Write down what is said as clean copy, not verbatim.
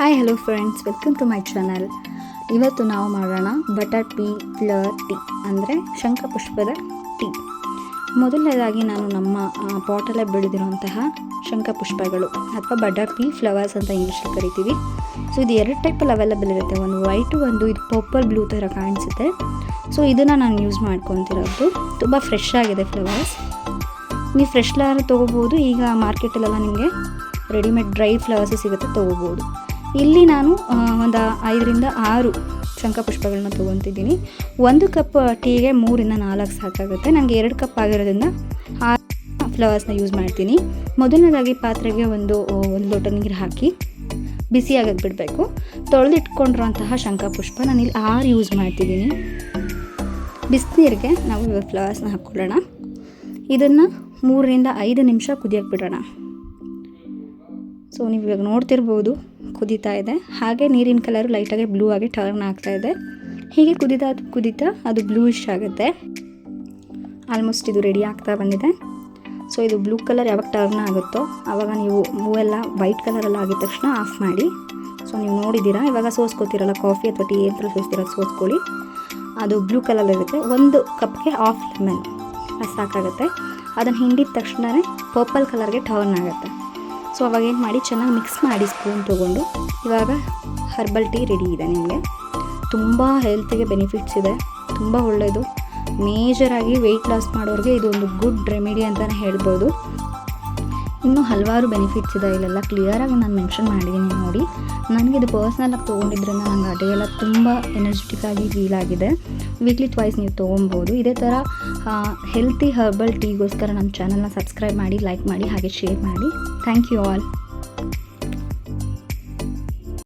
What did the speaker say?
Hi hello friends, welcome to my channel. ಇವತ್ತು ನಾವು ಮಾಡೋಣ ಬಟರ್ ಪೀ ಫ್ಲವರ್ ಟೀ, ಅಂದರೆ ಶಂಖಪುಷ್ಪದ ಟೀ. ಮೊದಲನೇದಾಗಿ ನಾನು ನಮ್ಮ ಪಾಟಲ್ಲೇ ಬೆಳೆದಿರುವಂತಹ ಶಂಖಪುಷ್ಪಗಳು ಅಥವಾ ಬಟರ್ ಪೀ ಫ್ಲವರ್ಸ್ ಅಂತ ಇಂಗ್ಲೀಷಲ್ಲಿ ಕರಿತೀವಿ. ಸೊ ಇದು 2 ಟೈಪಲ್ಲಿ ಅವೈಲೇಬಲ್ ಇರುತ್ತೆ, ಒಂದು ವೈಟು, ಒಂದು ಇದು ಪರ್ಪಲ್ ಬ್ಲೂ ಥರ ಕಾಣಿಸುತ್ತೆ. ಸೊ ಇದನ್ನು ನಾನು ಯೂಸ್ ಮಾಡ್ಕೊತಿರೋದು. ತುಂಬ ಫ್ರೆಶ್ ಆಗಿದೆ ಫ್ಲವರ್ಸ್. ನೀವು ಫ್ರೆಶ್ ಫ್ಲವರ್ ತೊಗೋಬೋದು. ಈಗ ಮಾರ್ಕೆಟಲ್ಲೆಲ್ಲ ನಿಮಗೆ ರೆಡಿಮೇಡ್ ಡ್ರೈ ಫ್ಲವರ್ಸ್ ಸಿಗುತ್ತೆ, ತೊಗೋಬೋದು. ಇಲ್ಲಿ ನಾನು ಒಂದು 5 ರಿಂದ 6 ಶಂಖಪುಷ್ಪಗಳನ್ನ ತೊಗೊತಿದ್ದೀನಿ. 1 ಕಪ್ ಟೀಗೆ 3 ರಿಂದ 4 ಸಾಕಾಗುತ್ತೆ. ನನಗೆ 2 ಕಪ್ ಆಗಿರೋದ್ರಿಂದ 6 ಫ್ಲವರ್ಸ್ನ ಯೂಸ್ ಮಾಡ್ತೀನಿ. ಮೊದಲನೇದಾಗಿ ಪಾತ್ರೆಗೆ ಒಂದು ಲೋಟ ನೀರು ಹಾಕಿ ಬಿಸಿಯಾಗಕ್ಕೆ ಬಿಡಬೇಕು. ತೊಳೆದಿಟ್ಕೊಂಡಿರೋಂತಹ ಶಂಖಪುಷ್ಪ ನಾನು ಇಲ್ಲಿ 6 ಯೂಸ್ ಮಾಡ್ತಿದ್ದೀನಿ. ಬಿಸಿನೀರಿಗೆ ನಾವು ಇವಾಗ ಫ್ಲವರ್ಸ್ನ ಹಾಕ್ಕೊಳ್ಳೋಣ. ಇದನ್ನು 3 ರಿಂದ 5 ನಿಮಿಷ ಕುದಿಯಕ್ಕೆ ಬಿಡೋಣ. ಸೊ ನೀವು ಇವಾಗ ನೋಡ್ತಿರ್ಬೋದು, ಕುದೀತಾ ಇದೆ. ಹಾಗೆ ನೀರಿನ ಕಲರು ಲೈಟಾಗಿ ಬ್ಲೂ ಆಗಿ ಟರ್ನ್ ಆಗ್ತಾ ಇದೆ. ಹೀಗೆ ಕುದೀತಾ ಅದು ಬ್ಲೂಯಿಶ್ ಆಗುತ್ತೆ. ಆಲ್ಮೋಸ್ಟ್ ಇದು ರೆಡಿ ಆಗ್ತಾ ಬಂದಿದೆ. ಸೊ ಇದು ಬ್ಲೂ ಕಲರ್ ಯಾವಾಗ ಟರ್ನ್ ಆಗುತ್ತೋ ಆವಾಗ ನೀವು ಹೂವೆಲ್ಲ ವೈಟ್ ಕಲರೆಲ್ಲ ಆಗಿದ ತಕ್ಷಣ ಆಫ್ ಮಾಡಿ. ಸೊ ನೀವು ನೋಡಿದ್ದೀರಾ, ಇವಾಗ ಸೋಸ್ಕೋತಿರಲ್ಲ, ಕಾಫಿ ಅಥವಾ ಟೀ ಅಂತ ಸೋಸ್ತಿರೋದು ಸೋಸ್ಕೊಳ್ಳಿ. ಅದು ಬ್ಲೂ ಕಲರ್ ಇರುತ್ತೆ. 1 ಕಪ್ಗೆ ಹಾಫ್ ಲೆಮನ್ ಅದು ಸಾಕಾಗುತ್ತೆ. ಅದನ್ನು ಹಿಂಡಿದ ತಕ್ಷಣವೇ ಪರ್ಪಲ್ ಕಲರ್ಗೆ ಟರ್ನ್ ಆಗುತ್ತೆ. ಸೊ ಅವಾಗ ಏನು ಮಾಡಿ, ಚೆನ್ನಾಗಿ ಮಿಕ್ಸ್ ಮಾಡಿ ಸ್ಪೂನ್ ತೊಗೊಂಡು. ಇವಾಗ ಹರ್ಬಲ್ ಟೀ ರೆಡಿ ಇದೆ. ನಿಮಗೆ ತುಂಬ ಹೆಲ್ತಿಗೆ ಬೆನಿಫಿಟ್ಸ್ ಇದೆ, ತುಂಬ ಒಳ್ಳೆಯದು. ಮೇಜರಾಗಿ ವೆಯ್ಟ್ ಲಾಸ್ ಮಾಡೋರಿಗೆ ಇದು ಒಂದು ಗುಡ್ ರೆಮಿಡಿ ಅಂತಲೇ ಹೇಳ್ಬೋದು. ಇನ್ನೂ ಹಲವಾರು ಬೆನಿಫಿಟ್ಸ್ ಇದೆ, ಇಲ್ಲೆಲ್ಲ ಕ್ಲಿಯರಾಗಿ ನಾನು ಮೆನ್ಷನ್ ಮಾಡಿದ್ದೀನಿ ನೋಡಿ. ನನಗಿದು ಪರ್ಸ್ನಲಾಗಿ ತೊಗೊಂಡಿದ್ರಿಂದ ನನಗೆ ಅಡುಗೆಲ್ಲ ತುಂಬ ಎನರ್ಜೆಟಿಕ್ ಆಗಿ ಫೀಲ್ ಆಗಿದೆ. ವೀಕ್ಲಿ ಟ್ವೈಸ್ ನೀವು ತೊಗೊಬೋದು. ಇದೇ ಥರ ಹೆಲ್ತಿ ಹರ್ಬಲ್ ಟೀಗೋಸ್ಕರ ನಮ್ಮ ಚಾನಲ್ನ ಸಬ್ಸ್ಕ್ರೈಬ್ ಮಾಡಿ, ಲೈಕ್ ಮಾಡಿ, ಹಾಗೆ ಶೇರ್ ಮಾಡಿ. Thank you all.